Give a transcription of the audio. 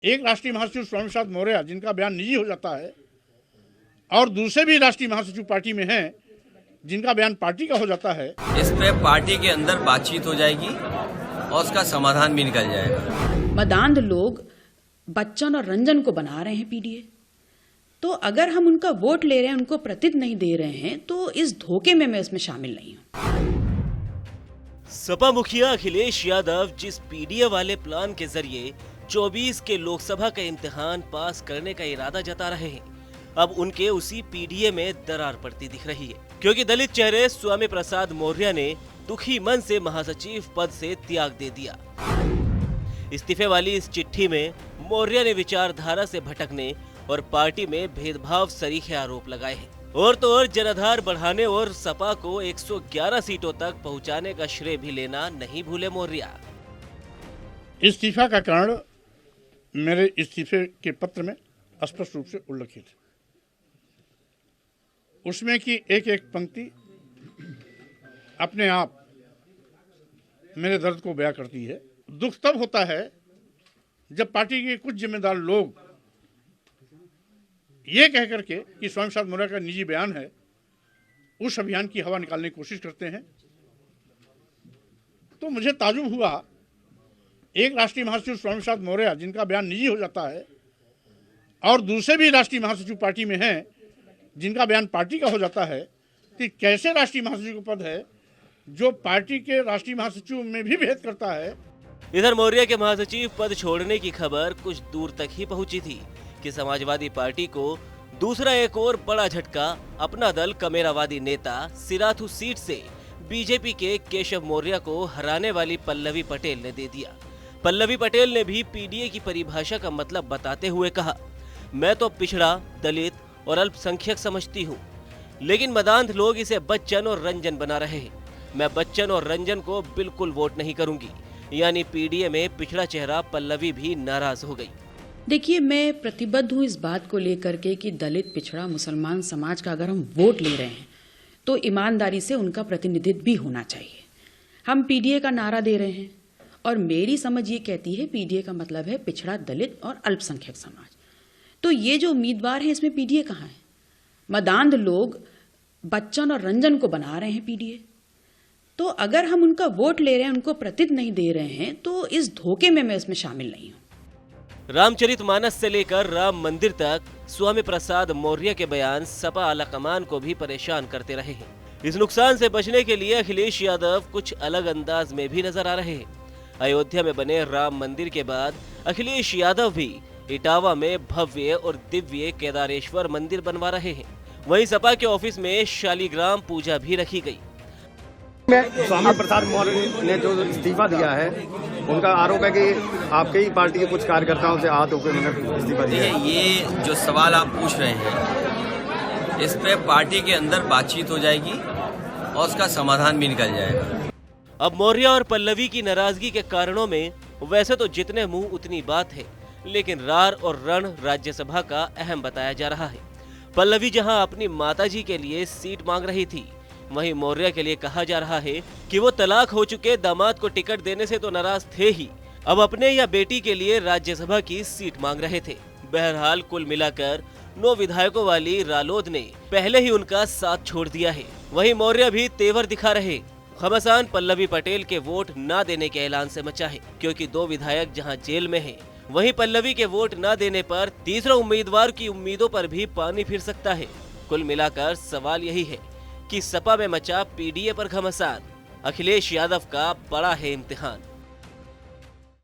एक राष्ट्रीय महासचिव स्वामी प्रसाद मौर्य जिनका बयान निजी हो जाता है और दूसरे भी राष्ट्रीय महासचिव पार्टी में हैं जिनका बयान पार्टी का हो जाता है, इस पे पार्टी के अंदर बातचीत हो जाएगी और उसका समाधान भी निकल जाएगा। मदांध लोग बच्चन और रंजन को बना रहे हैं पीडीए, तो अगर हम उनका वोट ले रहे हैं, उनको प्रतिनिधि नहीं दे रहे हैं, तो इस धोखे में मैं इसमें शामिल नहीं हूँ। सपा मुखिया अखिलेश यादव जिस पीडीए वाले प्लान के जरिए 24 के लोकसभा का इम्तिहान पास करने का इरादा जता रहे हैं, अब उनके उसी पीडीए में दरार पड़ती दिख रही है, क्योंकि दलित चेहरे स्वामी प्रसाद मौर्य ने दुखी मन से महासचिव पद से त्याग दे दिया। इस्तीफे वाली इस चिट्ठी में मौर्य ने विचारधारा से भटकने और पार्टी में भेदभाव सरीखे आरोप लगाए हैं। और तो और जनाधार बढ़ाने और सपा को 111 सीटों तक पहुंचाने का श्रेय भी लेना नहीं भूले मौर्य। इस्तीफा का कारण मेरे इस्तीफे के पत्र में स्पष्ट रूप से उल्लिखित है। उसमें की एक एक पंक्ति अपने आप मेरे दर्द को बयां करती है। दुख तब होता है जब पार्टी के कुछ जिम्मेदार लोग ये कह करके कि स्वामी प्रसाद मौर्य का निजी बयान है, उस अभियान की हवा निकालने की कोशिश करते हैं। तो मुझे ताजुब हुआ, एक राष्ट्रीय महासचिव स्वामी प्रसाद मौर्य जिनका बयान निजी हो जाता है और दूसरे भी राष्ट्रीय महासचिव पार्टी में हैं जिनका बयान पार्टी का हो जाता है, कि कैसे राष्ट्रीय महासचिव का पद है जो पार्टी के राष्ट्रीय महासचिव में भी भेद करता है। इधर मौर्य के महासचिव पद छोड़ने की खबर कुछ दूर तक ही पहुंची थी कि समाजवादी पार्टी को दूसरा एक और बड़ा झटका अपना दल कमेरावादी नेता सिराथू सीट से बीजेपी के केशव मौर्य को हराने वाली पल्लवी पटेल ने दे दिया। पल्लवी पटेल ने भी पीडीए की परिभाषा का मतलब बताते हुए कहा, मैं तो पिछड़ा, दलित और अल्पसंख्यक समझती हूँ, लेकिन मदांध लोग इसे बच्चन और रंजन बना रहे हैं। मैं बच्चन और रंजन को बिल्कुल वोट नहीं करूंगी। यानी पीडीए में पिछड़ा चेहरा पल्लवी भी नाराज हो गई। देखिए, मैं प्रतिबद्ध हूँ इस बात को लेकर के कि दलित, पिछड़ा, मुसलमान समाज का अगर हम वोट ले रहे हैं तो ईमानदारी से उनका प्रतिनिधित्व भी होना चाहिए। हम पीडीए का नारा दे रहे हैं और मेरी समझ ये कहती है पीडीए का मतलब है पिछड़ा, दलित और अल्पसंख्यक समाज। तो ये जो उम्मीदवार हैं इसमें पीडीए कहाँ है? मदांध लोग बच्चन और रंजन को बना रहे हैं पीडीए, तो अगर हम उनका वोट ले रहे हैं, उनको प्रतिनिधि नहीं दे रहे हैं, तो इस धोखे में मैं इसमें शामिल नहीं हूँ। रामचरितमानस से लेकर राम मंदिर तक स्वामी प्रसाद मौर्य के बयान सपा आलाकमान को भी परेशान करते रहे हैं। इस नुकसान से बचने के लिए अखिलेश यादव कुछ अलग अंदाज में भी नजर आ रहे हैं। अयोध्या में बने राम मंदिर के बाद अखिलेश यादव भी इटावा में भव्य और दिव्य केदारेश्वर मंदिर बनवा रहे हैं। वहीं सपा के ऑफिस में शालिग्राम पूजा भी रखी गई। स्वामी प्रसाद मौर्य ने जो इस्तीफा दिया है, उनका आरोप है कि आपके ही पार्टी के कुछ कार्यकर्ताओं से आहत होकर उन्होंने इस्तीफा दिया है। ये जो सवाल आप पूछ रहे हैं, इस पे पार्टी के अंदर बातचीत हो जाएगी और उसका समाधान भी निकल जाएगा। अब मौर्य और पल्लवी की नाराजगी के कारणों में वैसे तो जितने मुंह उतनी बात है, लेकिन रार और रण राज्यसभा का अहम बताया जा रहा है। पल्लवी जहां अपनी माताजी के लिए सीट मांग रही थी, वहीं मौर्य के लिए कहा जा रहा है कि वो तलाक हो चुके दामाद को टिकट देने से तो नाराज थे ही, अब अपने या बेटी के लिए राज्यसभा की सीट मांग रहे थे। बहरहाल कुल मिलाकर 9 विधायकों वाली रालोद ने पहले ही उनका साथ छोड़ दिया है। वहीं मौर्य भी तेवर दिखा रहे। घमासान पल्लवी पटेल के वोट न देने के ऐलान से मचा है, क्योंकि 2 विधायक जहां जेल में हैं, वहीं पल्लवी के वोट न देने पर तीसरा उम्मीदवार की उम्मीदों पर भी पानी फिर सकता है। कुल मिलाकर सवाल यही है कि सपा में मचा पीडीए पर घमासान, अखिलेश यादव का बड़ा है इम्तिहान।